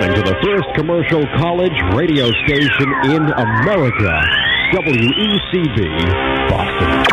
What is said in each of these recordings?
listening to the first commercial college radio station in America, WECB, Boston.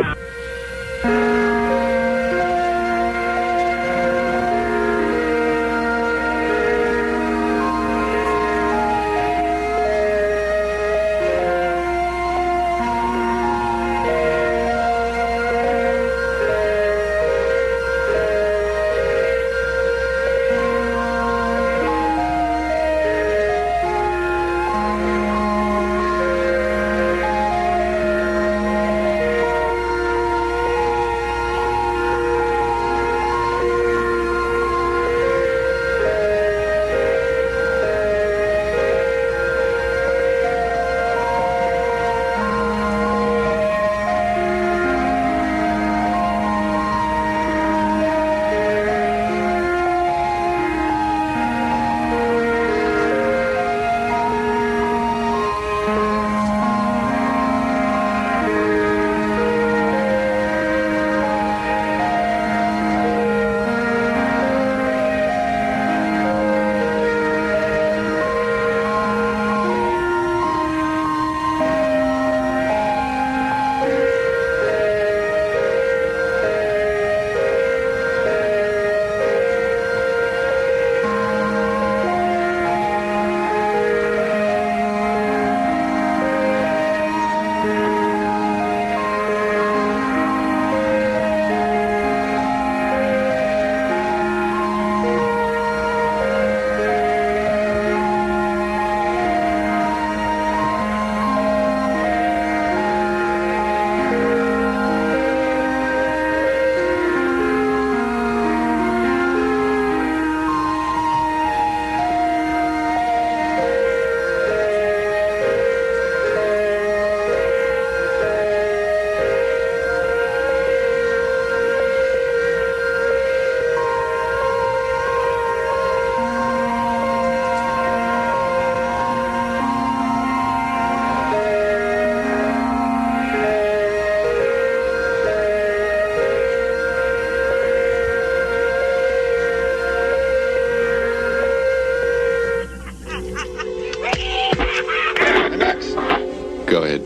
Go ahead.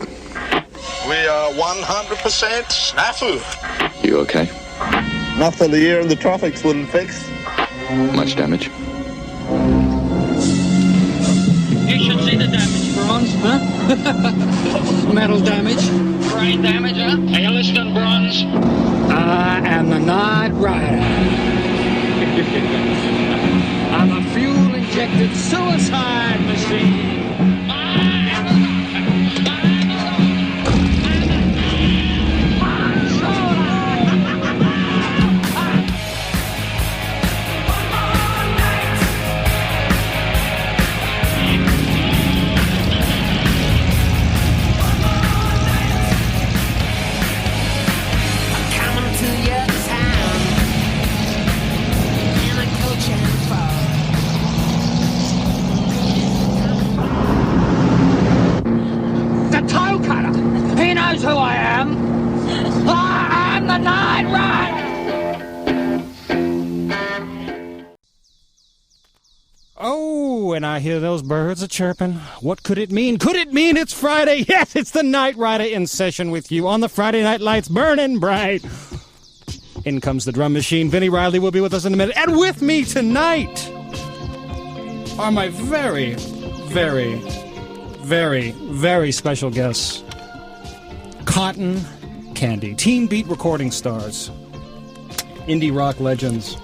We are 100% snafu. You okay? Nothing the air and the tropics wouldn't fix. Much damage? You should see the damage, Bronze, huh? Metal damage. Brain damage, huh? Hailston, Bronze. I am the Night Ridah. I'm a fuel-injected suicide machine. Who I am. I am the Night Ridah. Oh, and I hear those birds a chirping. What could it mean? Could it mean it's Friday? Yes, it's the Night Ridah in session with you on the Friday night lights burning bright. In comes the drum machine. Vinnie Riley will be with us in a minute. And with me tonight are my very, very, very, very special guests. Cotton Candy, Teen Beat recording stars, indie rock legends.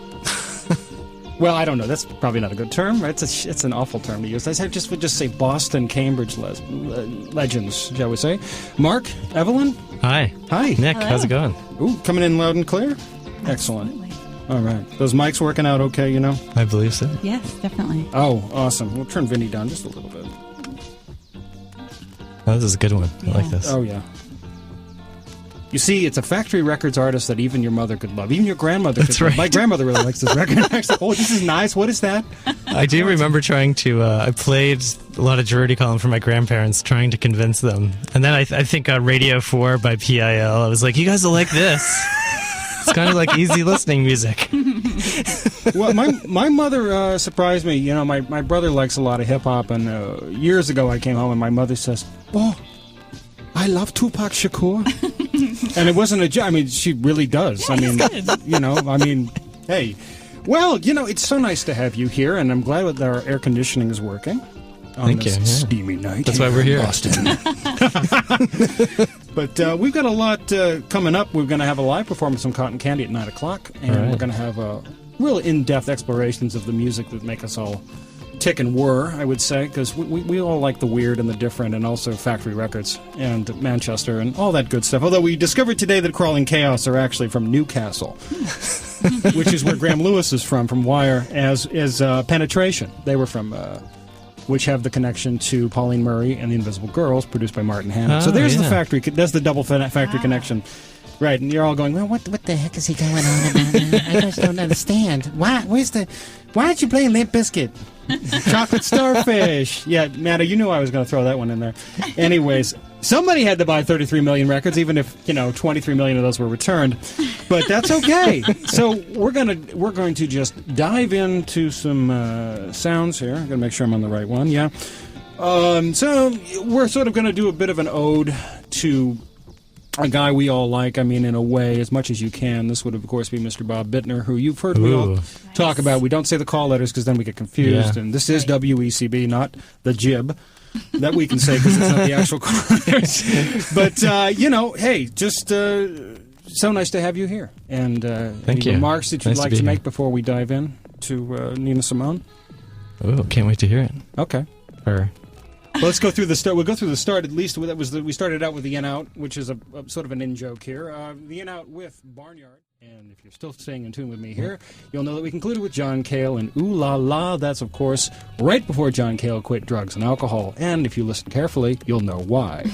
Well, I don't know. That's probably not a good term, right? It's an awful term to use. I would just say Boston, Cambridge legends, shall we say? Mark, Evelyn. Hi. Hi. Nick, Hello. how's it going? Ooh, coming in loud and clear. Excellent. Absolutely. All right. Those mics working out okay, you know? I believe so. Yes, definitely. Oh, awesome. We'll turn Vinny down just a little bit. Oh, this is a good one. I like this. Oh, yeah. You see, it's a Factory Records artist that even your mother could love. Even your grandmother could love. right. My grandmother really likes this record. Actually, oh, this is nice. What is that? I do remember trying to, I played a lot of Geordie Column for my grandparents, trying to convince them. And then I think Radio 4 by PIL, I was like, you guys will like this. It's kind of like easy listening music. Well, my mother surprised me. You know, my brother likes a lot of hip-hop, and years ago I came home and my mother says, "Oh, I love Tupac Shakur." And it wasn't a joke. I mean, she really does. I mean, you know, I mean, hey. Well, you know, it's so nice to have you here, and I'm glad that our air conditioning is working on Thank this you. Yeah. steamy night. That's why we're here. Boston. But we've got a lot coming up. We're going to have a live performance on Cotton Candy at 9 o'clock, and All right. we're going to have real in-depth explorations of the music that make us all tick and whir, I would say, because we all like the weird and the different, and also Factory Records and Manchester and all that good stuff. Although we discovered today that Crawling Chaos are actually from Newcastle, which is where Graham Lewis is from Wire, as Penetration. They were from, which have the connection to Pauline Murray and the Invisible Girls, produced by Martin Hannett. So there's the factory. That's the double factory connection. Right, and you're all going, well, what the heck is he going on about? I just don't understand. Why aren't you playing Limp Bizkit? Chocolate Starfish. Yeah, Matta, you knew I was going to throw that one in there. Anyways, somebody had to buy 33 million records, even if, 23 million of those were returned. But that's okay. So we're going to just dive into some sounds here. I'm going to make sure I'm on the right one. Yeah. So we're sort of going to do a bit of an ode to a guy we all like, I mean, in a way, as much as you can. This would, of course, be Mr. Bob Bittner, who you've heard we all talk about. We don't say the call letters because then we get confused. Yeah. And this is WECB, not the jib. That we can say because it's not the actual call letters. But, hey, just so nice to have you here. And Thank any you. remarks that you'd Nice to like be to here. make before we dive in to Nina Simone? Oh, can't wait to hear it. Okay. Or Well, let's go through the start. We'll go through the start at least. We started out with the In Out, which is a sort of an in joke here. The In Out with Barnyard. And if you're still staying in tune with me here, you'll know that we concluded with John Cale and Ooh La La. That's, of course, right before John Cale quit drugs and alcohol. And if you listen carefully, you'll know why.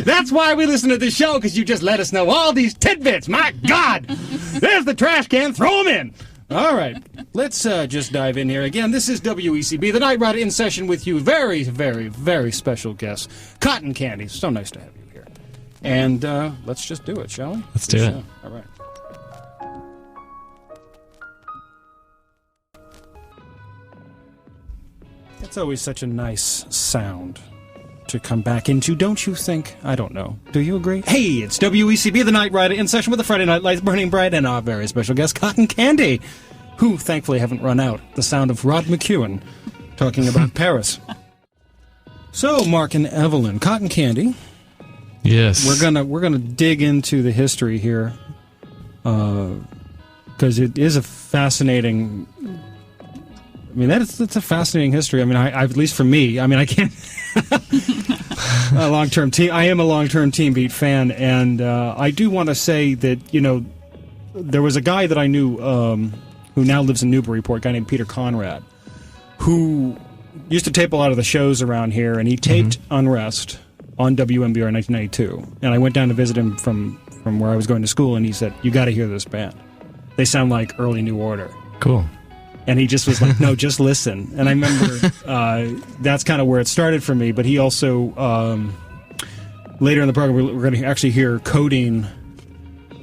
That's why we listen to this show, because you just let us know all these tidbits. My God! There's the trash can. Throw them in. All right, let's just dive in here. Again, this is WECB, the Night Ridah in session with you. Very, very, very special guest, Cotton Candy. So nice to have you here. And let's just do it, shall we? Let's do it. All right. That's always such a nice sound to come back into, don't you think? I don't know. Do you agree? Hey, it's WECB, the Night Ridah, in session with the Friday Night Lights burning bright, and our very special guest, Cotton Candy, who thankfully haven't run out. The sound of Rod McEwen talking about Paris. So, Mark and Evelyn, Cotton Candy. yes, We're gonna dig into the history here, because it is a fascinating. I mean, that's a fascinating history. I mean, I at least for me. I mean, I can't. I am a long-term Teen Beat fan, and I do want to say that there was a guy that I knew who now lives in Newburyport, a guy named Peter Conrad, who used to tape a lot of the shows around here, and he taped Unrest on WMBR in 1992. And I went down to visit him from where I was going to school, and he said, "You got to hear this band. They sound like early New Order." cool. And he just was like, "No, just listen." And I remember that's kind of where it started for me. But he also, later in the program, we're going to actually hear Codeine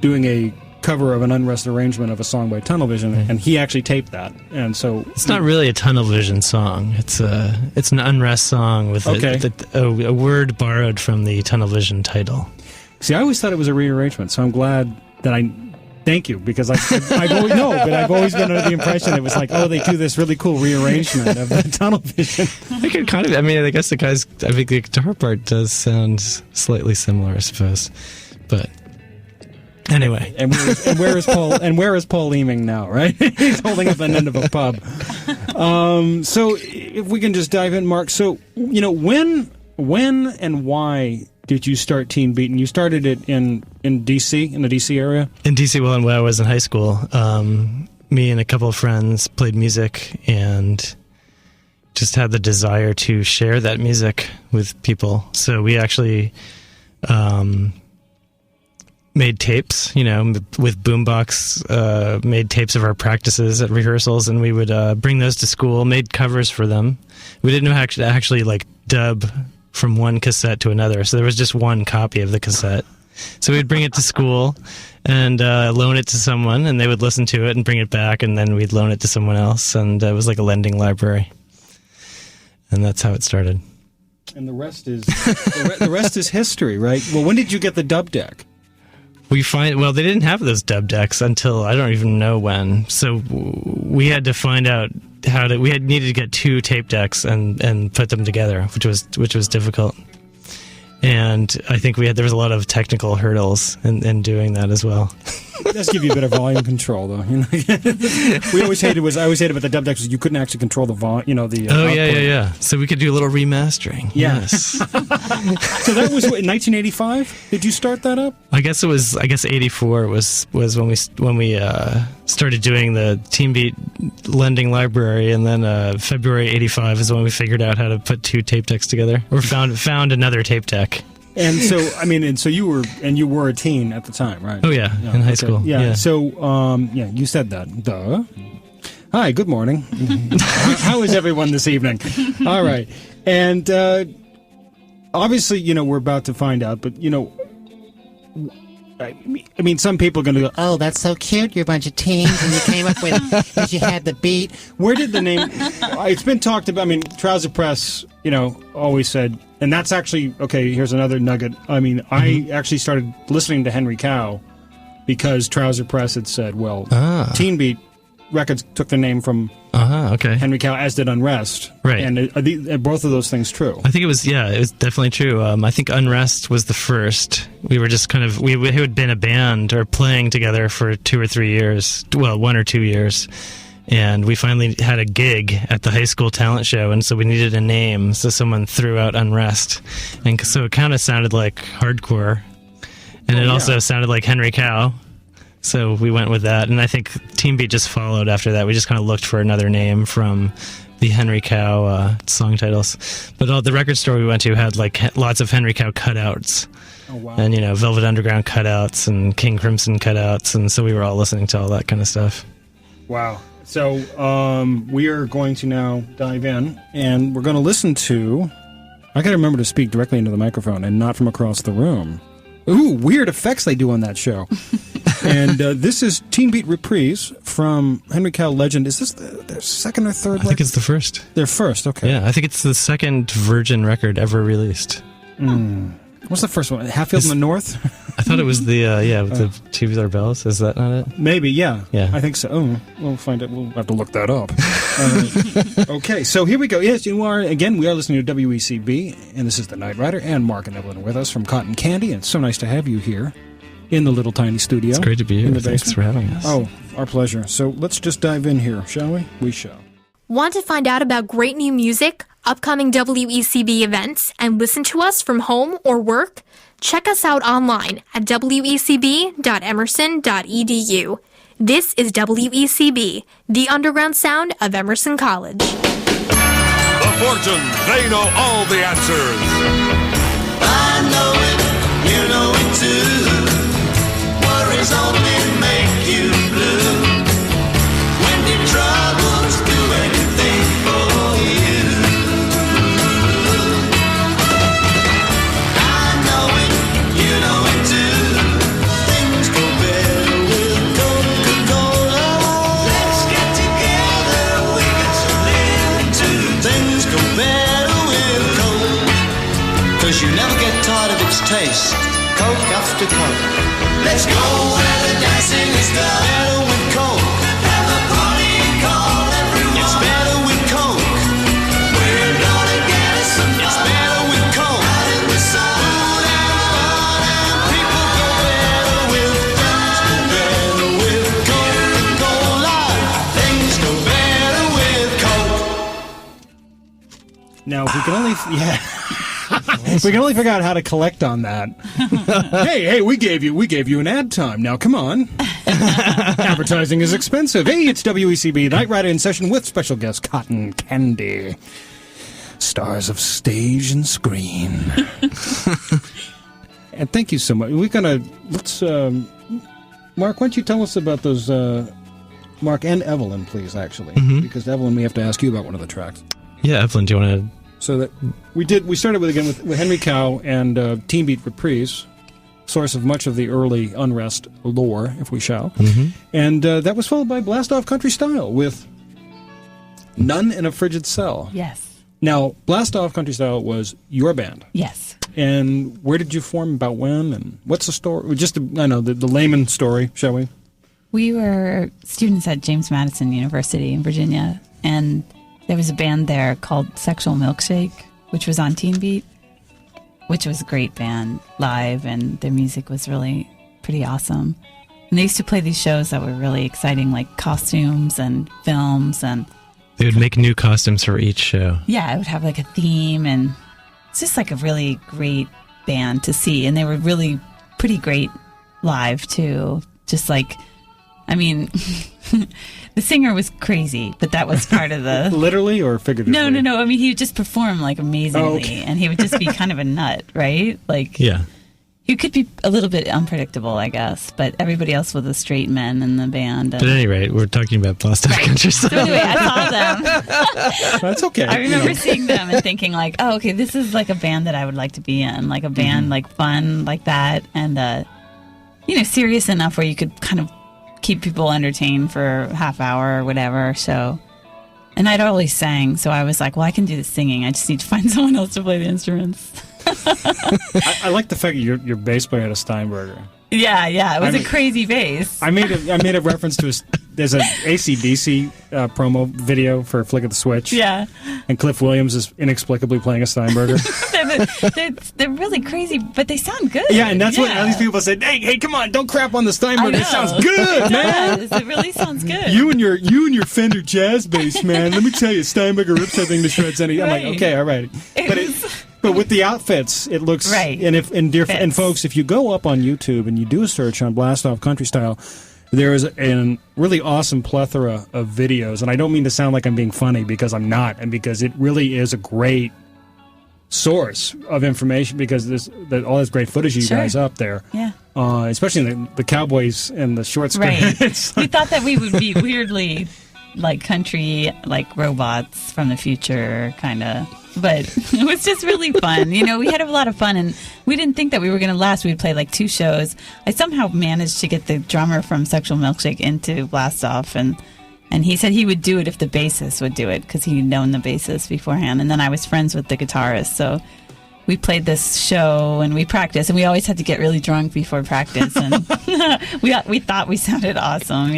doing a cover of an Unrest arrangement of a song by Tunnel Vision, and he actually taped that. And so It's not really a Tunnel Vision song. It's an Unrest song with a word borrowed from the Tunnel Vision title. See, I always thought it was a rearrangement, so I'm glad that thank you, because I've always been under the impression it was like, oh, they do this really cool rearrangement of the Tunnel Vision. I could kind of. I mean, I guess I think the guitar part does sound slightly similar, I suppose. But anyway, and where is Paul? And where is Paul Leeming now? Right, he's holding up an end of a pub. So if we can just dive in, Mark. So when and why did you start Teen Beat? And you started it in D.C., in the D.C. area? In D.C., when I was in high school, me and a couple of friends played music and just had the desire to share that music with people. So we actually made tapes, with boombox, made tapes of our practices at rehearsals, and we would bring those to school, made covers for them. We didn't know how to actually dub from one cassette to another, so there was just one copy of the cassette. So we'd bring it to school and loan it to someone, and they would listen to it and bring it back, and then we'd loan it to someone else, and it was like a lending library. And that's how it started. And the rest is the rest is history, right? Well, when did you get the dub deck? They didn't have those dub decks until I don't even know when. So we had to find out we needed to get 2 tape decks and put them together, which was difficult. And I think there was a lot of technical hurdles in doing that as well. It does give you a bit of volume control, though. I always hated about the dub decks was you couldn't actually control the volume. The output. Yeah. So we could do a little remastering. Yes. So that was in 1985. Did you start that up? I guess 84 was when we started doing the Team Beat lending library, and then February 85 is when we figured out how to put 2 tape decks together, or found another tape deck. And so you were a teen at the time, right? Oh yeah, in high school. Yeah. So you said that. Duh. Hi, good morning. How is everyone this evening? All right. And obviously, we're about to find out, but I mean, some people are going to go, "Oh, that's so cute. You're a bunch of teens, and you came up with because you had the beat." Where did the name? It's been talked about. I mean, Trouser Press, always said, and that's actually okay. Here's another nugget. I mean, I actually started listening to Henry Cow because Trouser Press had said, "Well, Teen Beat Records took the name from Henry Cow, as did Unrest." Right. And are both of those things true? I think it was definitely true. I think Unrest was the first. We were just we had been a band or playing together for 2 or 3 years. Well, 1 or 2 years. And we finally had a gig at the high school talent show, and so we needed a name. So someone threw out Unrest. And so it kind of sounded like hardcore. And it also sounded like Henry Cow. So we went with that, and I think Team Beat just followed after that. We just kind of looked for another name from the Henry Cow song titles. But the record store we went to had lots of Henry Cow cutouts. Oh, wow. And, Velvet Underground cutouts and King Crimson cutouts, and so we were all listening to all that kind of stuff. Wow. So we are going to now dive in, and we're going to listen to... I got to remember to speak directly into the microphone and not from across the room. Ooh, weird effects they do on that show. And this is Teen Beat Reprise from Henry Cow Legend. Is this their second or third? I think it's the first. Their first, okay. Yeah, I think it's the second Virgin record ever released. What's the first one? Hatfield in the North? I thought it was the, with the Tubular Bells. Is that not it? Maybe, yeah. Yeah. I think so. Oh, we'll find it. We'll have to look that up. Okay, so here we go. Yes, we are listening to WECB, and this is the Night Ridah, and Mark and Evelyn are with us from Cotton Candy, and it's so nice to have you here in the little tiny studio. It's great to be here. In the Thanks basement. for having us. Oh, our pleasure. So let's just dive in here, shall we? We shall. Want to find out about great new music, upcoming WECB events, and listen to us from home or work? Check us out online at wecb.emerson.edu. This is WECB, the underground sound of Emerson College. The fortunes, they know all the answers. I know it, you know it too. Worries only make you blue. When your troubles do anything for you. I know it, you know it too. Things go better with Coca-Cola. Let's get together, we got some living to. Things go better with Coke. 'Cause you never get tired of its taste. Coke after Coke. Let's go where the dancing is done. Better with Coke. Have a party and call everyone. It's better with Coke. We're gonna get us some fun. It's better with Coke. Out in the sun. Food and fun and people go better with things go better with Coca-Cola. Things go better with Coke. Now, if we can only... If we can only figure out how to collect on that. Hey, we gave you an ad time. Now, come on. Advertising is expensive. Hey, it's WECB, Night Ridah in session with special guest Cotton Candy. Stars of stage and screen. And thank you so much. Mark, why don't you tell us about those, Mark and Evelyn, please, actually. Mm-hmm. Because Evelyn, we have to ask you about one of the tracks. Yeah, Evelyn, do you want to... So that we started with Henry Cow and Teen Beat Reprise, source of much of the early unrest lore, if we shall. And that was followed by Blast Off Country Style with None in a Frigid Cell. Yes. Now, Blast Off Country Style was your band. Yes. And where did you form, about when, and what's the story? Just, the layman story, shall we? We were students at James Madison University in Virginia, and there was a band there called Sexual Milkshake, which was on Teen Beat, which was a great band live, and their music was really pretty awesome. And they used to play these shows that were really exciting, like costumes and films, and They would make new costumes for each show. yeah, it would have like a theme, and it's just like a really great band to see. And they were really pretty great live too. Just like, I mean, the singer was crazy, but that was part of the... Literally or figuratively? No. I mean, he would just perform like amazingly, okay. and he would just be kind of a nut, right? Like, Yeah. he could be a little bit unpredictable, I guess, but everybody else was the straight men in the band. But at any rate, we're talking about Blast Off Country So Style. anyway, I saw them. That's okay. I remember seeing them and thinking like, oh, okay, this is like a band that I would like to be in, like a band like fun like that, and serious enough where you could kind of keep people entertained for a half hour or whatever. So, and I'd always sang, so I was like, well, I can do the singing. I just need to find someone else to play the instruments. I like the fact that your bass player had a Steinberger. Yeah, it was a crazy bass. I made a reference to there's an AC/DC promo video for Flick of the Switch. Yeah. And Cliff Williams is inexplicably playing a Steinberger. they're really crazy, but they sound good. Yeah, and that's what all these people said. Hey, come on, don't crap on the Steinberger. It sounds good, man. It really sounds good. You and your Fender jazz bass, man. Let me tell you, Steinberger rips that thing to shreds. I'm like, okay, all right. But with the outfits, it looks right. And folks, if you go up on YouTube and you do a search on Blast Off Country Style, there is a really awesome plethora of videos. And I don't mean to sound like I'm being funny, because I'm not, and because it really is a great source of information, because all this great footage you guys up there. Yeah. Especially the cowboys and the short skirts. Right. We thought that we would be weirdly like country, like robots from the future, kind of. But it was just really fun. We had a lot of fun, and we didn't think that we were going to last. We'd play like 2 shows. I somehow managed to get the drummer from Sexual Milkshake into Blast Off, and he said he would do it if the bassist would do it, because he'd known the bassist beforehand. And then I was friends with the guitarist, so we played this show and we practiced, and we always had to get really drunk before practice, and we thought we sounded awesome,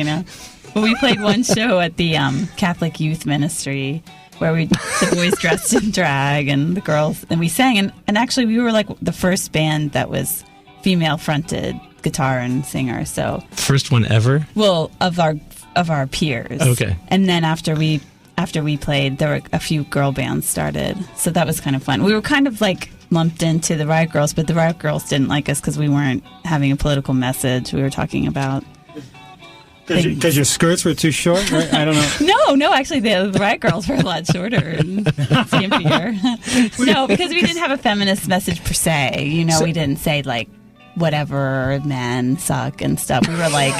But we played one show at the Catholic Youth Ministry, where the boys dressed in drag and the girls, and we sang, and actually we were like the first band that was female fronted guitar and singer. So First one ever? Well, of our peers. Okay. And then after we played, there were a few girl bands started, so that was kind of fun. We were kind of like lumped into the Riot Girls, but the Riot Girls didn't like us because we weren't having a political message. We were talking about Because your skirts were too short, right? I don't know. No, actually, the Riot Girls were a lot shorter and skimpier. No, because we didn't have a feminist message per se. We didn't say, like, whatever, men suck and stuff. We were like,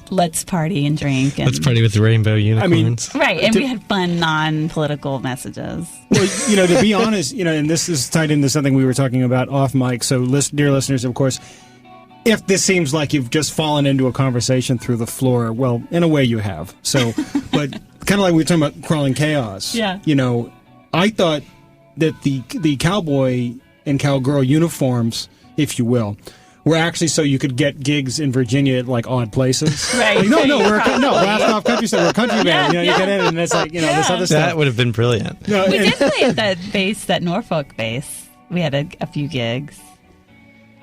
let's party and drink. And, Let's party with the rainbow unicorns. right, and we had fun, non-political messages. Well, to be honest, and this is tied into something we were talking about off mic, so dear listeners, of course, if this seems like you've just fallen into a conversation through the floor, well, in a way you have. So, but kind of like we were talking about Crawling Chaos. Yeah. I thought that the cowboy and cowgirl uniforms, if you will, were actually so you could get gigs in Virginia at like odd places. Right. Like, Blast Off Country Style, we're a country band. You get in and it's like, this other stuff. That would have been brilliant. We did play at that Norfolk base. We had a few gigs.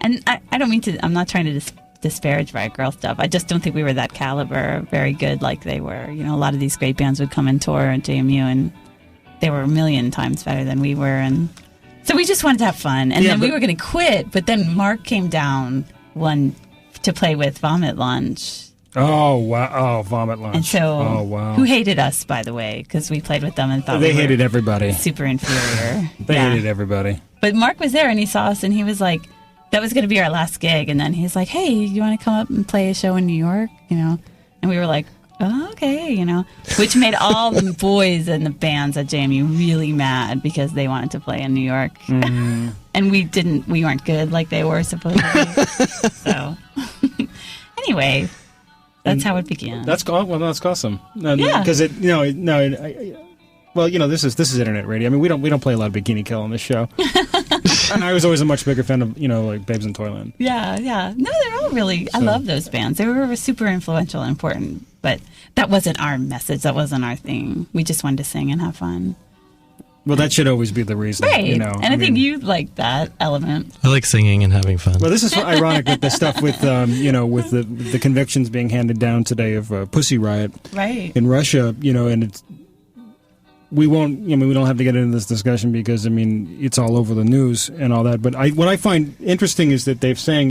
And I don't mean to, I'm not trying to disparage Riot Girl stuff. I just don't think we were that caliber, very good like they were. A lot of these great bands would come and tour at JMU, and they were a million times better than we were. And so we just wanted to have fun. And then we were going to quit, but then Mark came down to play with Vomit Lunch. Oh, wow. Oh, Vomit Lunch. And so, oh, wow. Who hated us, by the way, because we played with them and thought they hated everybody. Super inferior. They hated everybody. But Mark was there, and he saw us, and he was like, that was going to be our last gig. And then he's like, hey, you want to come up and play a show in New York? And we were like, oh, okay, which made all the boys in the bands at JMU really mad because they wanted to play in New York. and we weren't good like they were supposedly. So anyway, that's how it began. That's awesome. Yeah. Because this is internet radio. I mean, we don't play a lot of Bikini Kill on this show. And I was always a much bigger fan of like Babes in Toyland. Yeah. No, they're all really. I love those bands. They were super influential and important. But that wasn't our message. That wasn't our thing. We just wanted to sing and have fun. Well, that should always be the reason, right? And I think you like that element. I like singing and having fun. Well, this is ironic with the stuff with with the convictions being handed down today of Pussy Riot, right, in Russia, and it's. We won't. We don't have to get into this discussion because it's all over the news and all that. But what I find interesting is that they're saying,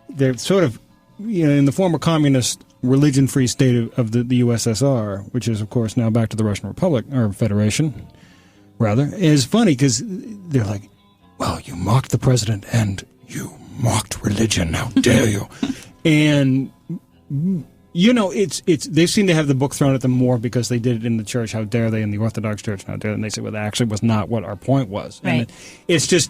they're sort of, in the former communist religion-free state of the USSR, which is of course now back to the Russian Republic or Federation, rather, is funny because they're like, "Well, you mocked the president and you mocked religion. How dare you?" And it's they seem to have the book thrown at them more because they did it in the church. How dare they? In the Orthodox Church, how dare they? And they say, well, that actually was not what our point was. Right. And it's just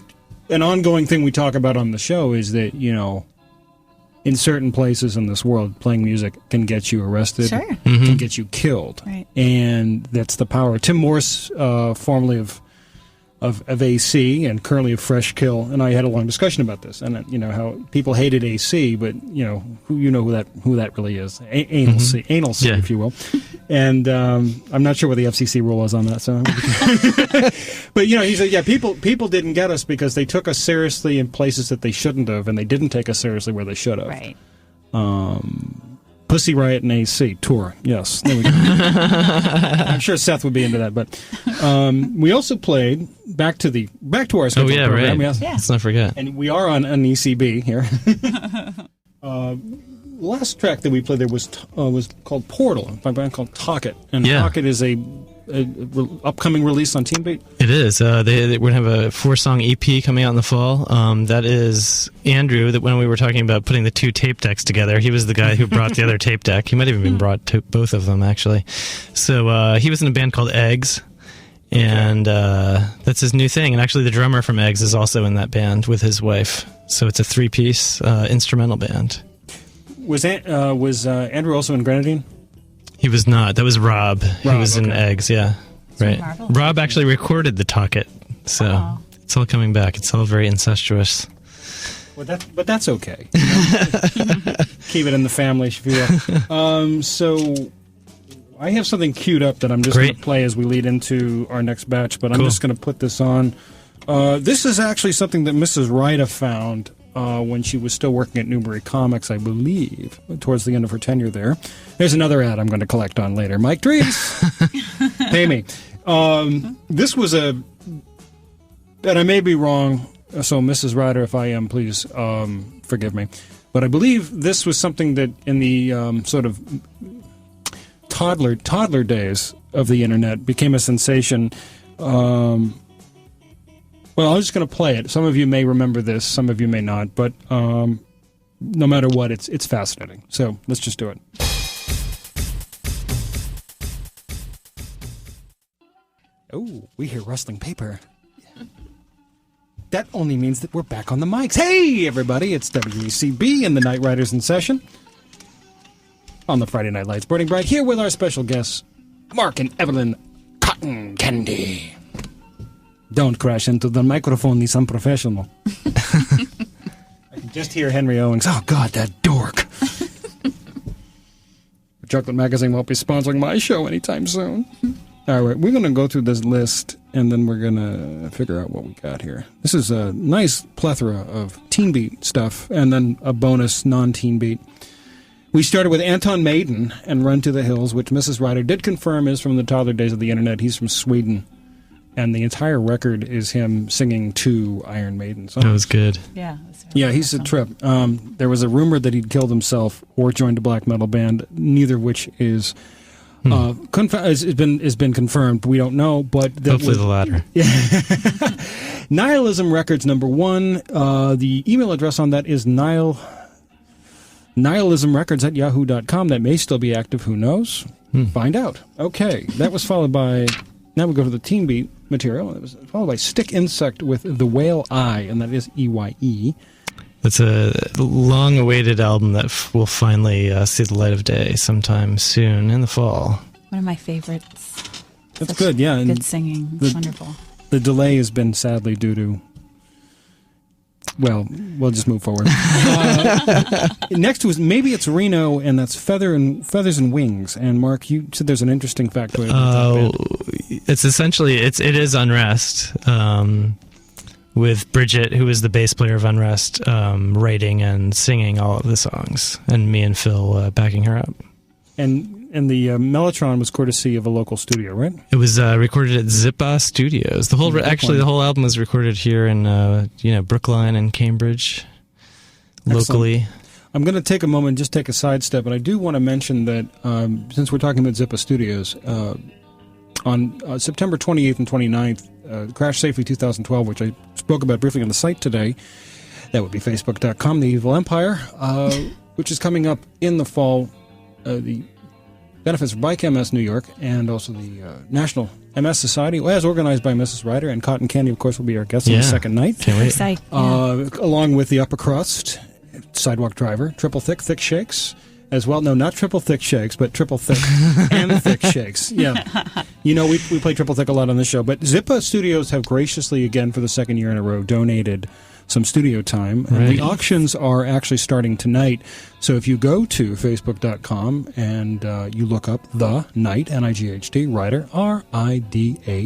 an ongoing thing we talk about on the show is that, in certain places in this world, playing music can get you arrested, sure, can get you killed. Right. And that's the power. Tim Morse, formerly of AC and currently of Fresh Kill, and I had a long discussion about this, and how people hated AC, but who that really is, anal C, yeah, if you will. And I'm not sure what the FCC rule is on that. So, but he said, yeah, people didn't get us because they took us seriously in places that they shouldn't have, and they didn't take us seriously where they should have. Right. Pussy Riot and AC tour. Yes, there we go. I'm sure Seth would be into that. But we also played back to our scheduled program. Right. Yeah. Let's not forget. And we are on an ECB here. Last track that we played there was called Portal by a band called Talk It. And Talk It is a upcoming release on Team Beat. It is. We're going to have a 4-song EP coming out in the fall. That is Andrew, that when we were talking about putting the 2 tape decks together, he was the guy who brought the other tape deck. He might have even brought both of them, actually. So he was in a band called Eggs, and that's his new thing. And actually the drummer from Eggs is also in that band with his wife. So it's a 3-piece instrumental band. Was Andrew also in Grenadine? He was not. That was Rob. He was in Eggs, yeah. Right. Rob actually recorded the Talk It, so it's all coming back. It's all very incestuous. Well, that's okay. Keep it in the family, if you will. So I have something queued up that I'm just going to play as we lead into our next batch, but I'm just going to put this on. This is actually something that Mrs. Ridah found when she was still working at Newbury Comics, I believe, towards the end of her tenure there. There's another ad I'm going to collect on later. Mike Dries, pay me. This was and I may be wrong, so Mrs. Ridah, if I am, please forgive me. But I believe this was something that in the sort of toddler days of the internet became a sensation. Well, I'm just going to play it. Some of you may remember this, some of you may not, but no matter what, it's fascinating. So let's just do it. Oh, we hear rustling paper. That only means that we're back on the mics. Hey, everybody, it's WECB and the Night Riders in session on the Friday Night Lights Burning Bright, here with our special guests, Mark and Evelyn Cotton Candy. Don't crash into the microphone, he's unprofessional. I can just hear Henry Owings. Oh, God, that dork. Chocolate Magazine won't be sponsoring my show anytime soon. All right, we're going to go through this list, and then we're going to figure out what we got here. This is a nice plethora of Teen Beat stuff, and then a bonus non-Teen Beat. We started with Anton Maiden and Run to the Hills, which Mrs. Ridah did confirm is from the toddler days of the internet. He's from Sweden. And the entire record is him singing 2 Iron Maiden songs. That was good. Yeah. He's a trip. There was a rumor that he'd killed himself or joined a black metal band, neither of which is has been confirmed. We don't know, but hopefully the latter. Nihilism Records #1. The email address on that is nihilismrecords@yahoo.com. That may still be active. Who knows? Find out. Okay, that was followed by Now we go to the Team Beat material. It was followed by Stick Insect with The Whale Eye, and that is EYE. It's a long-awaited album that will finally see the light of day sometime soon in the fall. One of my favorites. That's good, yeah. Good singing. It's wonderful. The delay has been sadly due to... Well, we'll just move forward. Next was Maybe It's Reno, and that's Feathers and Wings. And Mark, you said there's an interesting factoid about that band. It's essentially it is Unrest, with Bridget, who is the bass player of Unrest, writing and singing all of the songs, and me and Phil backing her up. And the Mellotron was courtesy of a local studio, right? It was recorded at Zippa Studios. The whole album was recorded here in Brookline and Cambridge, locally. Excellent. I'm going to take a moment and just take a sidestep, and I do want to mention that since we're talking about Zippa Studios, on September 28th and 29th, Crash Safely 2012, which I spoke about briefly on the site today, that would be facebook.com, The Evil Empire, which is coming up in the fall. The benefits for Bike MS New York, and also the National MS Society, as organized by Mrs. Ryder, and Cotton Candy, of course, will be our guest on the second night. Can't wait. Along with the Upper Crust, Sidewalk Driver, Triple Thick Shakes, as well. No, not Triple Thick Shakes, but Triple Thick and Thick Shakes. Yeah. We play Triple Thick a lot on this show, but Zippa Studios have graciously, again, for the second year in a row, donated some studio time. Right. The auctions are actually starting tonight. So if you go to facebook.com and you look up The Night, N-I-G-H-T, Ridah, R-I-D-A-H,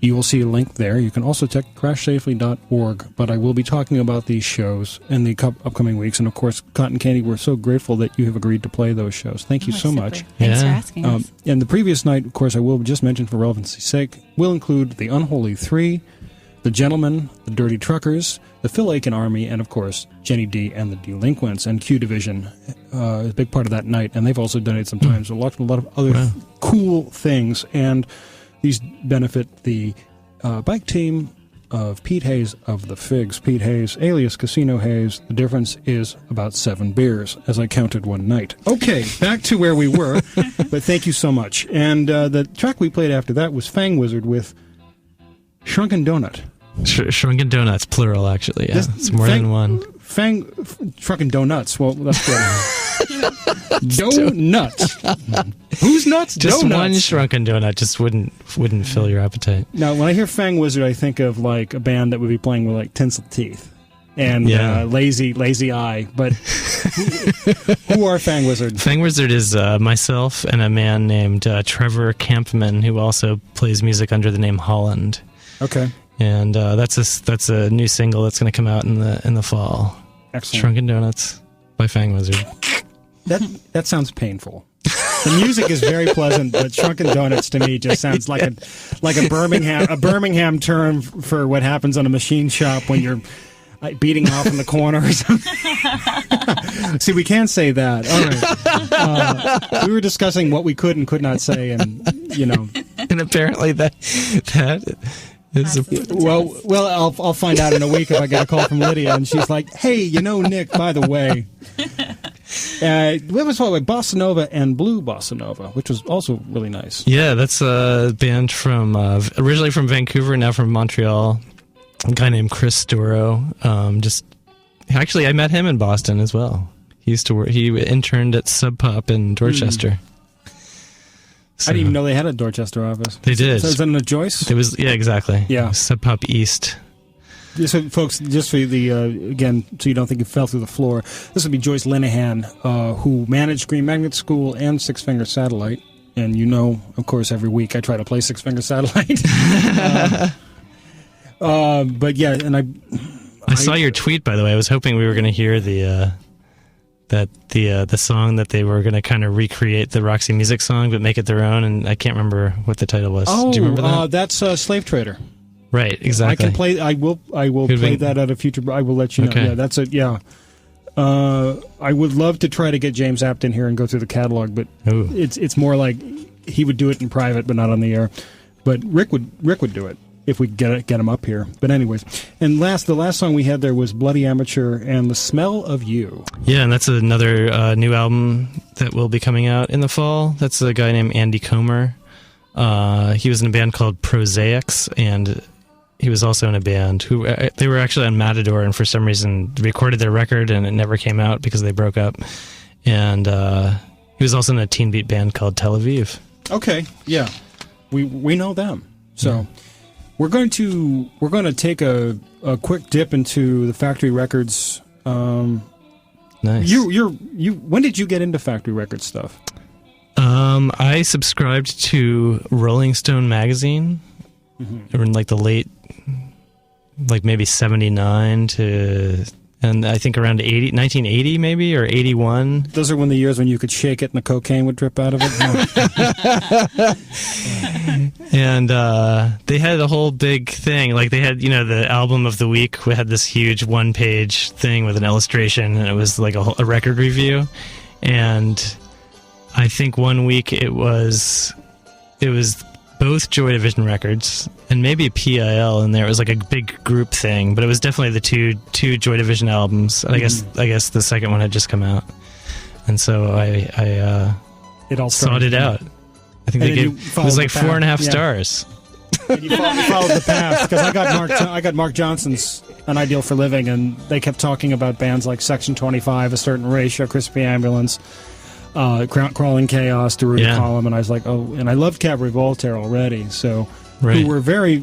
you will see a link there. You can also check crashsafely.org. But I will be talking about these shows in the upcoming weeks. And, of course, Cotton Candy, we're so grateful that you have agreed to play those shows. Thank you so much. Thanks for asking us. And the previous night, of course, I will just mention for relevancy's sake, will include The Unholy Three, The Gentlemen, The Dirty Truckers, The Phil Aiken Army, and, of course, Jenny D and the Delinquents. And Q Division is a big part of that night, and they've also donated some time. So a lot of other cool things. And these benefit the bike team of Pete Hayes of the Figs. Pete Hayes, alias Casino Hayes. The difference is about 7 beers, as I counted one night. Okay, back to where we were, but thank you so much. And the track we played after that was Fang Wizard with Shrunken Donut. Shrunken Donuts, plural, actually. Yeah, it's more than one. Shrunken Donuts. Well, that's good. Donuts. Who's nuts? Just Donuts. one Shrunken Donut just wouldn't fill your appetite. Now, when I hear Fang Wizard, I think of like a band that would be playing with like tinsel teeth and lazy eye. But who are Fang Wizard? Fang Wizard is myself and a man named Trevor Campman, who also plays music under the name Holland. Okay. And that's a new single that's going to come out in the fall. Excellent. Shrunken Donuts by Fang Wizard. That sounds painful. The music is very pleasant, but Shrunken Donuts to me just sounds like a Birmingham term for what happens on a machine shop when you're beating off in the corner or something. See, we can't say that. All right. We were discussing what we could and could not say, and and apparently that is well. I'll find out in a week if I get a call from Lydia, and she's like, "Hey, Nick, by the way." We was followed by Bossa Nova and Blue Bossa Nova, which was also really nice. Yeah, that's a band from originally from Vancouver, now from Montreal. A guy named Chris Storo. Actually, I met him in Boston as well. He used to work. He interned at Sub Pop in Dorchester. I didn't even know they had a Dorchester office. They did. So is that in the Joyce? It was, yeah, exactly. Yeah. Sub Pop East. So, folks, just for the, again, so you don't think it fell through the floor, this would be Joyce Linehan, who managed Green Magnet School and Six Finger Satellite. And of course, every week I try to play Six Finger Satellite. But yeah, and I saw your tweet, by the way. I was hoping we were going to hear the song that they were going to kind of recreate the Roxy Music song, but make it their own. And I can't remember what the title was. Oh, do you remember that? That's Slave Trader. Right, exactly. I can play. I will play that at a future. I will let you know. Okay. Yeah, that's it. Yeah. I would love to try to get James Apt in here and go through the catalog, but it's more like he would do it in private, but not on the air. But Rick would do it if we get him up here. But anyways, and the last song we had there was Bloody Amateur and The Smell of You. Yeah, and that's another new album that will be coming out in the fall. That's a guy named Andy Comer. He was in a band called Prosaics, and he was also in a band who they were actually on Matador, and for some reason recorded their record and it never came out because they broke up. And he was also in a teen beat band called Tel Aviv. Okay, yeah, we know them. So we're going to take a quick dip into the Factory Records. Nice. You. When did you get into Factory Records stuff? I subscribed to Rolling Stone magazine in like the late, like maybe 79 to, and I think around 1980 maybe, or 81. Those are when the years when you could shake it and the cocaine would drip out of it. And they had a whole big thing. Like they had, the album of the week. We had this huge one-page thing with an illustration, and it was like a record review. And I think one week it was both Joy Division records and maybe a PIL in there. It was like a big group thing, but it was definitely the two Joy Division albums. And I guess the second one had just come out, and so I it all sought it out. I think it was like 4.5 stars. And you followed the path, because I got Mark Johnson's An Ideal for Living, and they kept talking about bands like Section 25, A Certain Ratio, Crispy Ambulance, Crawling Chaos, Deruda Column, and I was like, and I loved Cabaret Voltaire already, so who were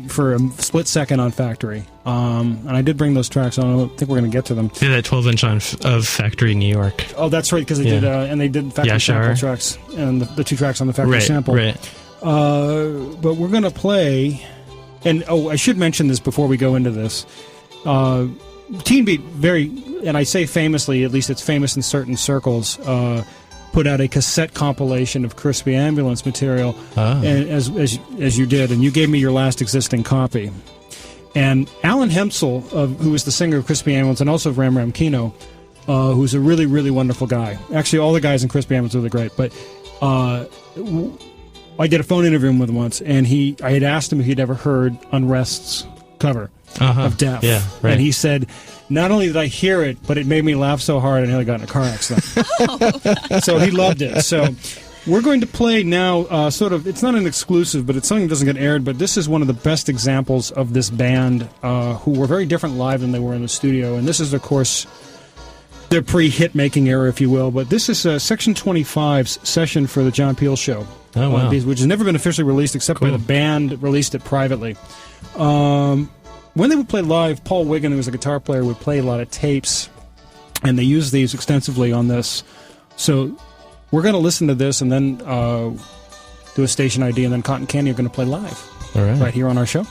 for a split second on Factory. And I did bring those tracks on. I don't think we're going to get to them. Yeah, that 12-inch of Factory New York. Oh, that's right, because they did, and they did Factory sample tracks, and the two tracks on the Factory sample. Right. But we're going to play, and I should mention this before we go into this. Teen Beat, and I say famously, at least it's famous in certain circles, put out a cassette compilation of Crispy Ambulance material, and as you did, and you gave me your last existing copy. And Alan Hempsel, who was the singer of Crispy Ambulance and also of Ram Ram Kino, who's a really, really wonderful guy. Actually, all the guys in Crispy Ambulance are really great, but I did a phone interview with him once, and I had asked him if he'd ever heard Unrest's cover of Death. Yeah, right. And he said, not only did I hear it, but it made me laugh so hard I nearly got in a car accident. So he loved it. So we're going to play now, it's not an exclusive, but it's something that doesn't get aired, but this is one of the best examples of this band, who were very different live than they were in the studio. And this is, of course, their pre-hit-making era, if you will. But this is Section 25's session for the John Peel Show. Oh, wow. Which has never been officially released, except by the band released it privately. When they would play live, Paul Wiggin, who was a guitar player, would play a lot of tapes, and they used these extensively on this. So we're going to listen to this and then do a station ID, and then Cotton Candy are going to play live right here on our show.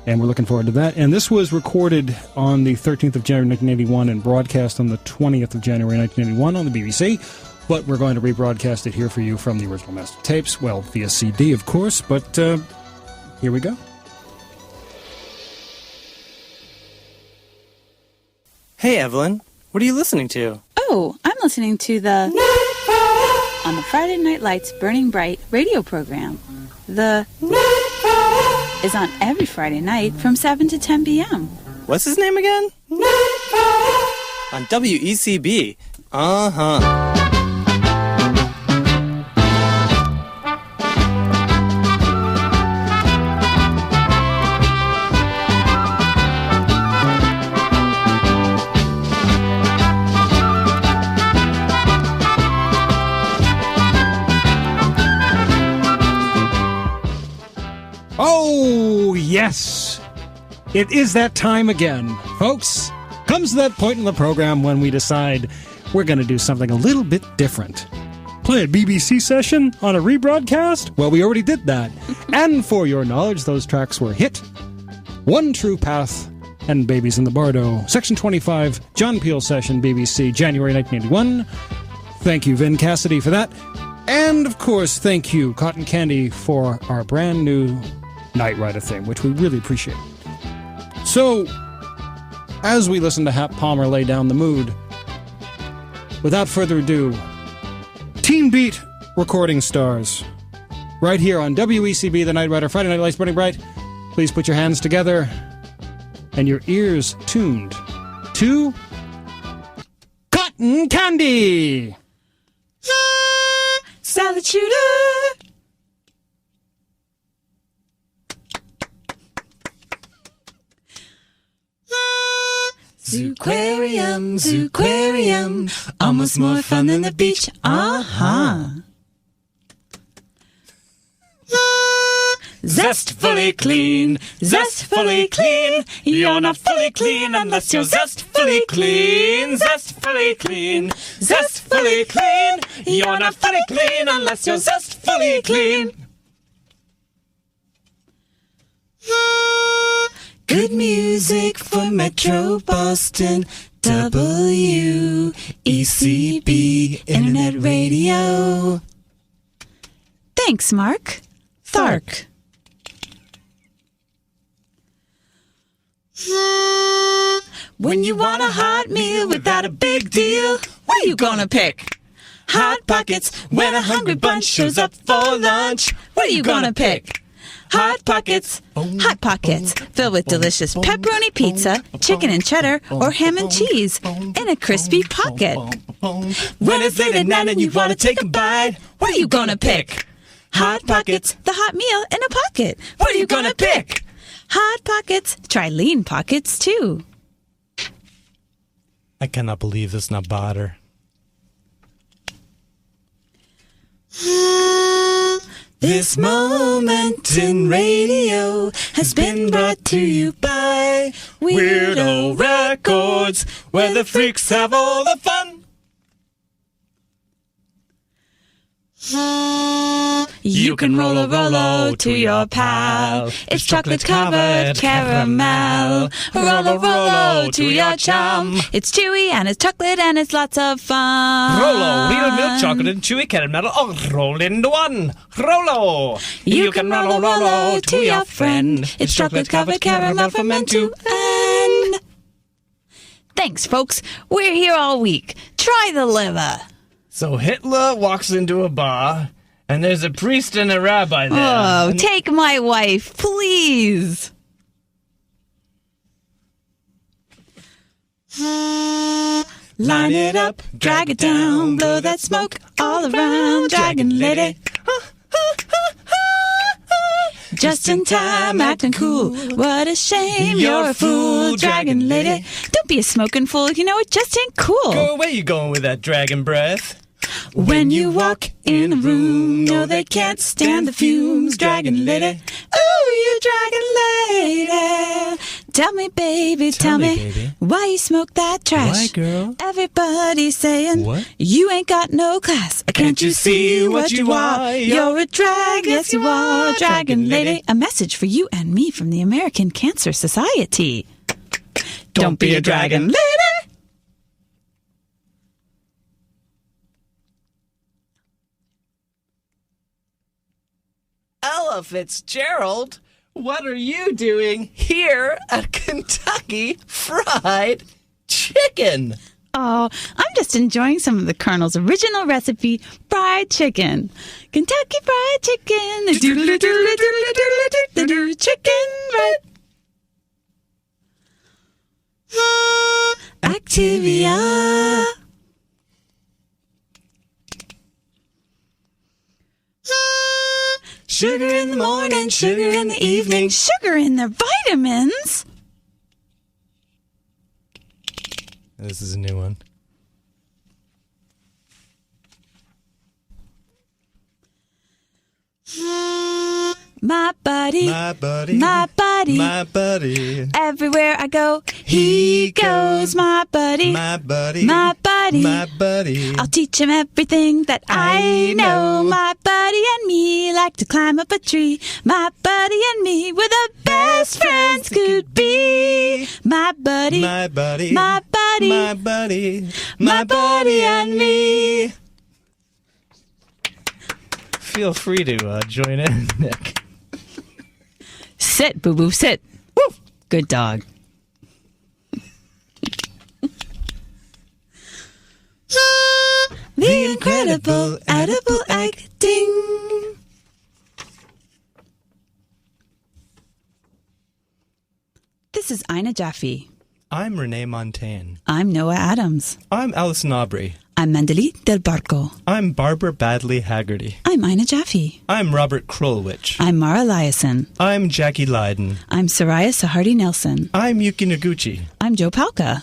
And we're looking forward to that. And this was recorded on the 13th of January 1981 and broadcast on the 20th of January 1981 on the BBC. But we're going to rebroadcast it here for you from the original master tapes. Well, via CD, of course. But here we go. Hey, Evelyn. What are you listening to? Oh, I'm listening to the on the Friday Night Lights Burning Bright radio program. The is on every Friday night from 7 to 10 p.m. What's his name again? On WECB. Uh-huh. Oh, yes. It is that time again, folks. Comes to that point in the program when we decide we're going to do something a little bit different. Play a BBC session on a rebroadcast? Well, we already did that. And for your knowledge, those tracks were Hit, One True Path, and Babies in the Bardo. Section 25, John Peel session, BBC, January 1981. Thank you, Vin Cassidy, for that. And, of course, thank you, Cotton Candy, for our brand new Night Ridah theme, which we really appreciate. So, as we listen to Hap Palmer lay down the mood, without further ado, Teen Beat Recording Stars, right here on WECB, the Night Ridah, Friday Night Lights Burning Bright. Please put your hands together and your ears tuned to Cotton Candy! Salad shooter! Zooquarium, zooquarium, almost more fun than the beach. Zestfully clean, zestfully clean. You're not fully clean unless you're zestfully clean. Zestfully clean, zestfully clean. You're not fully clean unless you're zestfully clean. Good music for Metro Boston, WECB Internet Radio. Thanks, Mark. Thark. When you want a hot meal without a big deal, what are you gonna pick? Hot Pockets. When a hungry bunch shows up for lunch, what are you gonna pick? Hot Pockets. Hot Pockets, filled with delicious pepperoni pizza, chicken and cheddar, or ham and cheese in a crispy pocket. When it's late at night and you want to take a bite, what are you gonna pick? Hot Pockets, the hot meal in a pocket. What are you gonna pick? Hot Pockets. Try lean pockets, too. I cannot believe this not butter. This moment in radio has been brought to you by Weirdo Records, where the freaks have all the fun. You can roll a Rolo to your pal. It's chocolate-covered caramel. Roll a Rolo to your chum. It's chewy and it's chocolate and it's lots of fun. Rolo, real milk chocolate and chewy caramel all rolled into one. Rolo. You can roll a Rolo to your friend. It's chocolate-covered caramel from end to end. Thanks, folks. We're here all week. Try the liver. So Hitler walks into a bar, and there's a priest and a rabbi there. Oh, take my wife, please. Line it up, drag it down, blow that smoke all around, dragon lady. Just in time, acting cool. What a shame, you're a fool, dragon lady. Don't be a smoking fool, you know it just ain't cool. Go away, you going with that dragon breath. When you walk in a room, no, they can't stand the fumes, dragon lady. Ooh, you dragon lady. Tell me, baby, tell me, baby, why you smoke that trash? Why, girl? Everybody's saying, what? You ain't got no class. Can't you see what you are? You're a drag, yes you are, dragon lady. A message for you and me from the American Cancer Society. Don't be a dragon lady. Ella Fitzgerald, what are you doing here at Kentucky Fried Chicken? Oh, I'm just enjoying some of the Colonel's original recipe, fried chicken. Kentucky Fried Chicken. Doodle-doodle-doodle-doodle-doodle-doodle chicken fried. Activia. Sugar in the morning, sugar in the evening, sugar in their vitamins. This is a new one. My buddy, My buddy, my buddy, my buddy, everywhere I go, he goes. My buddy, my buddy, my buddy, my buddy. I'll teach him everything that I know. My buddy and me like to climb up a tree. My buddy and me, we're the best friends could be. My buddy, My buddy, my buddy, my buddy, my buddy and me. Feel free to join in, Nick. Sit, boo-boo, sit. Woo. Good dog. The incredible edible acting. This is Ina Jaffe. I'm Renee Montaigne. I'm Noah Adams. I'm Alison Aubrey. I'm Mandeli Del Barco. I'm Barbara Badley Haggerty. I'm Ina Jaffe. I'm Robert Krulwich. I'm Mara Eliason. I'm Jackie Lydon. I'm Soraya Sahardi Nelson. I'm Yuki Noguchi. I'm Joe Palka.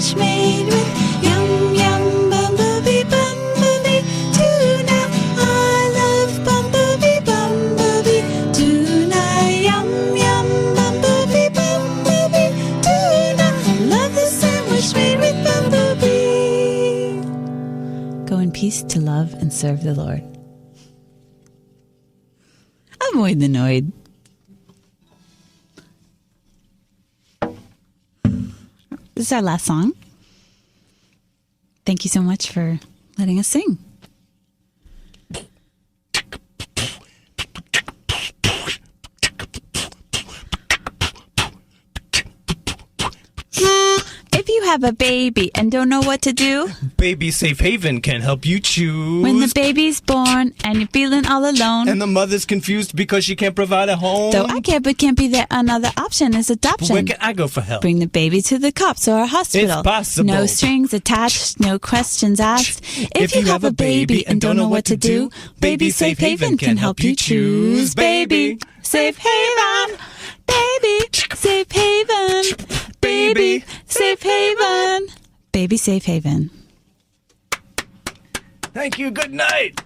sandwich made with yum, yum, bumblebee, bumblebee tuna. I love bumblebee, bumblebee tuna. Yum, yum, bumblebee, bumblebee tuna. I love the sandwich made with bumblebee. Go in peace to love and serve the Lord. Avoid the Noid. This is our last song. Thank you so much for letting us sing. If you have a baby and don't know what to do, Baby Safe Haven can help you choose. when the baby's born and you're feeling all alone, And the mother's confused because she can't provide a home. though I care but can't be there, another option is adoption. Where can I go for help? Bring the baby to the cops or a hospital. It's possible. No strings attached, no questions asked. If you have a baby and don't know what to do, Baby Safe Haven can help you choose. Baby Safe Haven. Baby Safe Haven. Baby Safe Haven. Baby Safe Haven. Thank you. Good night.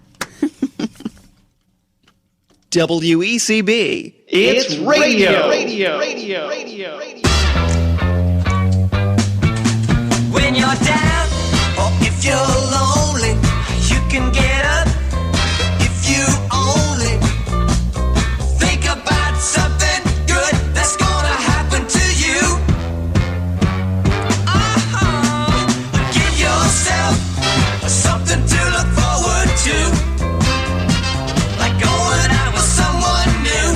WECB. It's radio. When you're down or if you're lonely, you can get up if you only think about something good that's gonna happen to you. Give yourself something to look forward to, like going out with someone new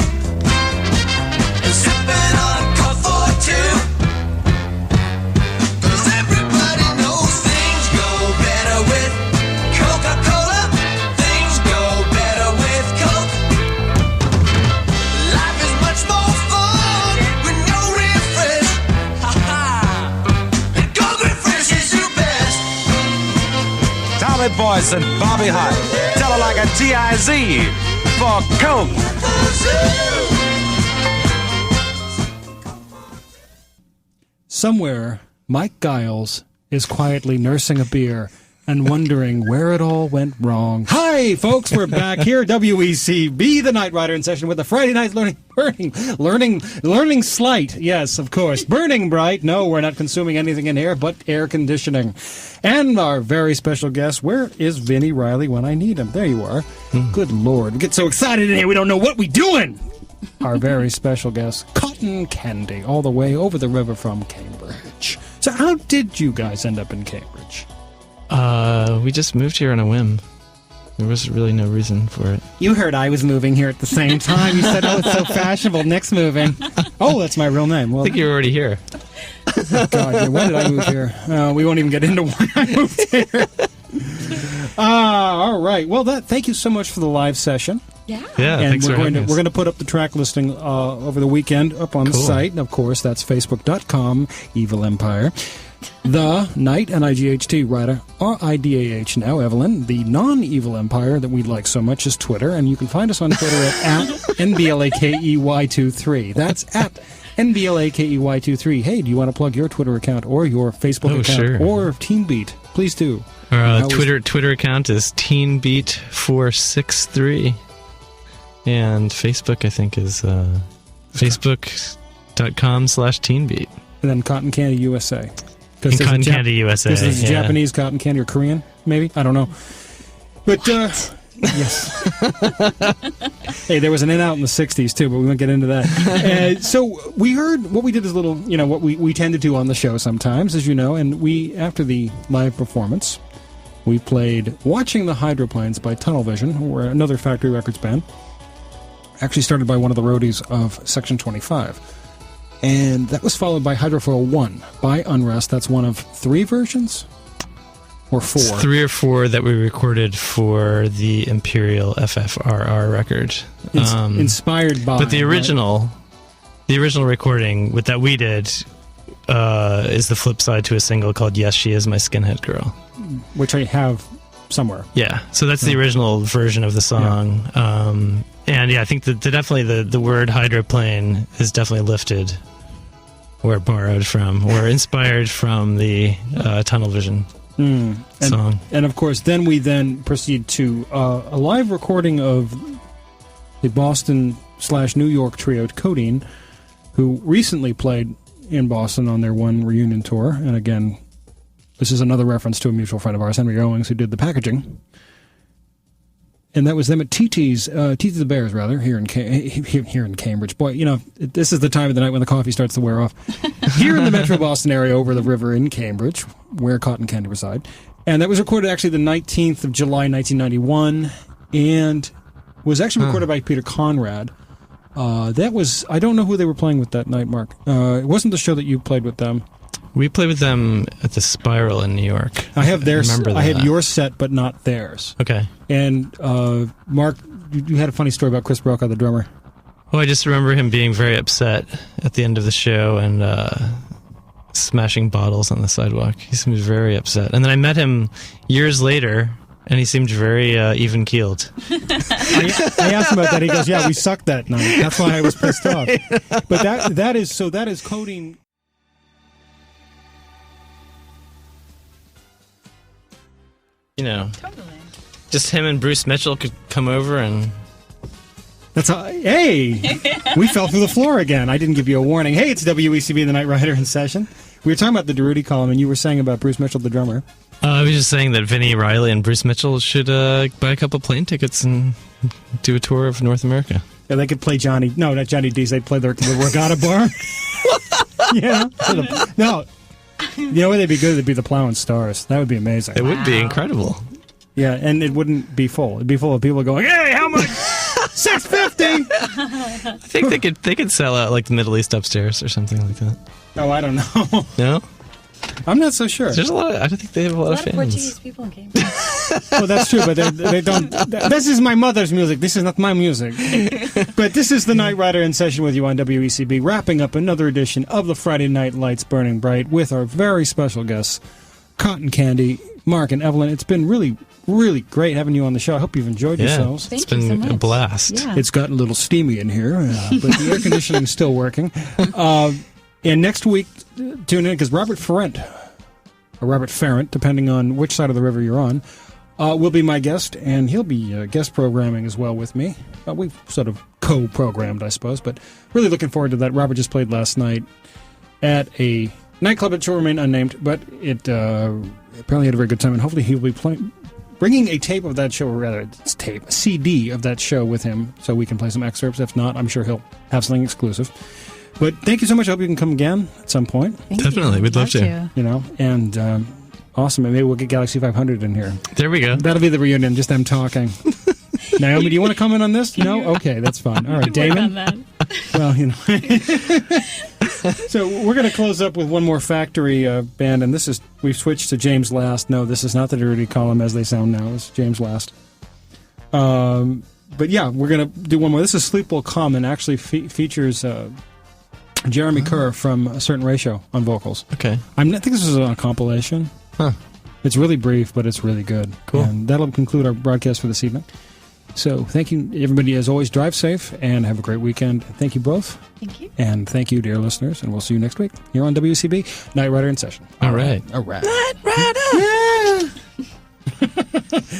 and sipping on Coke for two. 'Cause everybody knows things go better with Coca-Cola. Things go better with Coke. Life is much more fun when you're refreshed. And Coke refreshes you best. Tommy Boyce and Bobby Hart. Tell her like a TIZ for Coke. Somewhere, Mike Giles is quietly nursing a beer and wondering where it all went wrong. Hi, folks, we're back here, WECB, the Night Rider in session with the Friday Night Learning Slight. Yes, of course. Burning Bright. No, we're not consuming anything in here but air conditioning. And our very special guest, where is Vinny Riley when I need him? There you are. Good Lord. We get so excited in here, we don't know what we're doing. Our very special guest, Cotton Candy, all the way over the river from Cambridge. So how did you guys end up in Cambridge? We just moved here on a whim. There was really no reason for it. You heard I was moving here at the same time. You said, oh, it's so fashionable. Nick's moving. Oh, that's my real name. Well, I think you were already here. Oh, God, yeah, when did I move here? We won't even get into why I moved here. All right. Well, thank you so much for the live session. Yeah. Yeah, and thanks for having us. We're going to put up the track listing over the weekend up on the site. And of course, that's facebook.com, Evil Empire. The Night, N-I-G-H-T, Ridah, R-I-D-A-H now, Evelyn. The non-Evil Empire that we like so much is Twitter, and you can find us on Twitter at NBLAKEY23. That's at NBLAKEY23. Hey, do you want to plug your Twitter account or your Facebook account sure. or Teen Beat? Please do. Our Twitter account is TeenBeat463. And Facebook, I think, is facebook.com/TeenBeat. And then Cotton Candy USA. And Cotton Candy USA. Because it's yeah. Japanese cotton candy or Korean, maybe? I don't know. But, yes. Hey, there was an in-out in the 60s, too, but we won't get into that. So we heard what we did is a little, what we tend to do on the show sometimes, as you know, and after the live performance, we played Watching the Hydroplanes by Tunnel Vision, who were another Factory Records band, actually started by one of the roadies of Section 25. And that was followed by Hydrofoil 1 by Unrest. That's one of 3 versions? Or 4? It's 3 or 4 that we recorded for the Imperial FFRR record. Inspired by... But the original recording that we did is the flip side to a single called Yes, She Is My Skinhead Girl. Which I have somewhere. Yeah, so that's the original version of the song. Yeah. And yeah, I think definitely the word hydroplane is definitely lifted were borrowed from, were inspired from the Tunnel Vision song. And of course, then we proceed to a live recording of the Boston/New York trio Codeine, who recently played in Boston on their one reunion tour. And again, this is another reference to a mutual friend of ours, Henry Owings, who did the packaging. And that was them at TT's the Bears, rather, here in Cambridge. Boy, you know, this is the time of the night when the coffee starts to wear off. Here in the Metro Boston area, over the river in Cambridge, where Cotton Candy reside. And that was recorded actually the 19th of July, 1991, and was actually recorded by Peter Conrad. That was, I don't know who they were playing with that night, Mark. It wasn't the show that you played with them. We played with them at the Spiral in New York. I have your set, but not theirs. Okay. And Mark, you had a funny story about Chris Brokaw, the drummer. Well, I just remember him being very upset at the end of the show and smashing bottles on the sidewalk. He seemed very upset. And then I met him years later, and he seemed very even-keeled. I asked him about that. He goes, "Yeah, we sucked that night. That's why I was pissed off." But that is Codeine. You know, just him and Bruce Mitchell could come over and... That's all. Hey, we fell through the floor again. I didn't give you a warning. Hey, it's WECB, the Night Rider in session. We were talking about the DeRudy column, and you were saying about Bruce Mitchell, the drummer. I was just saying that Vinnie Riley and Bruce Mitchell should buy a couple plane tickets and do a tour of North America. Yeah, they could play not Johnny D's. They'd play the Regatta Bar. Yeah. No. You know where they'd be good? They'd be the Plowing Stars. That would be amazing. It would be incredible. Yeah, and it wouldn't be full. It'd be full of people going, "Hey, how much? $6.50." I think they could sell out like the Middle East upstairs or something like that. Oh, I don't know. No? I'm not so sure. There's a lot. I don't think they have a lot of fans. Portuguese people in Cambridge. Well, that's true, but they don't. This is my mother's music. This is not my music. But this is the Night Rider in session with you on WECB, wrapping up another edition of the Friday Night Lights Burning Bright with our very special guests, Cotton Candy, Mark, and Evelyn. It's been really, really great having you on the show. I hope you've enjoyed yourselves. It's been a blast. Yeah. It's gotten a little steamy in here, but the air conditioning is still working. And next week, tune in because Robert Ferrant, or Robert Ferrant, depending on which side of the river you're on, will be my guest, and he'll be guest programming as well with me. We've sort of co-programmed, I suppose, but really looking forward to that. Robert just played last night at a nightclub that shall remain unnamed, but it apparently had a very good time, and hopefully he'll be bringing a tape of that show, or rather, it's a CD of that show with him, so we can play some excerpts. If not, I'm sure he'll have something exclusive. But thank you so much. I hope you can come again at some point. Definitely. We'd love to. You know, and awesome. And maybe we'll get Galaxy 500 in here. There we go. That'll be the reunion, just them talking. Naomi, do you want to comment on this? No? Okay, that's fine. All right, Damon? Well, you know. So we're going to close up with one more Factory band, and this is, we've switched to James Last. No, this is not the Dirty Column as they sound now. It's James Last. But yeah, we're going to do one more. This is Sleep Will Come, and actually features Jeremy Kerr from A Certain Ratio on vocals. Okay. I think this is on a compilation. Huh. It's really brief, but it's really good. Cool. And that'll conclude our broadcast for this evening. So thank you, everybody. As always, drive safe and have a great weekend. Thank you both. Thank you. And thank you, dear listeners. And we'll see you next week here on WCB, Night Rider in session. All right. All right. Night Rider! Yeah!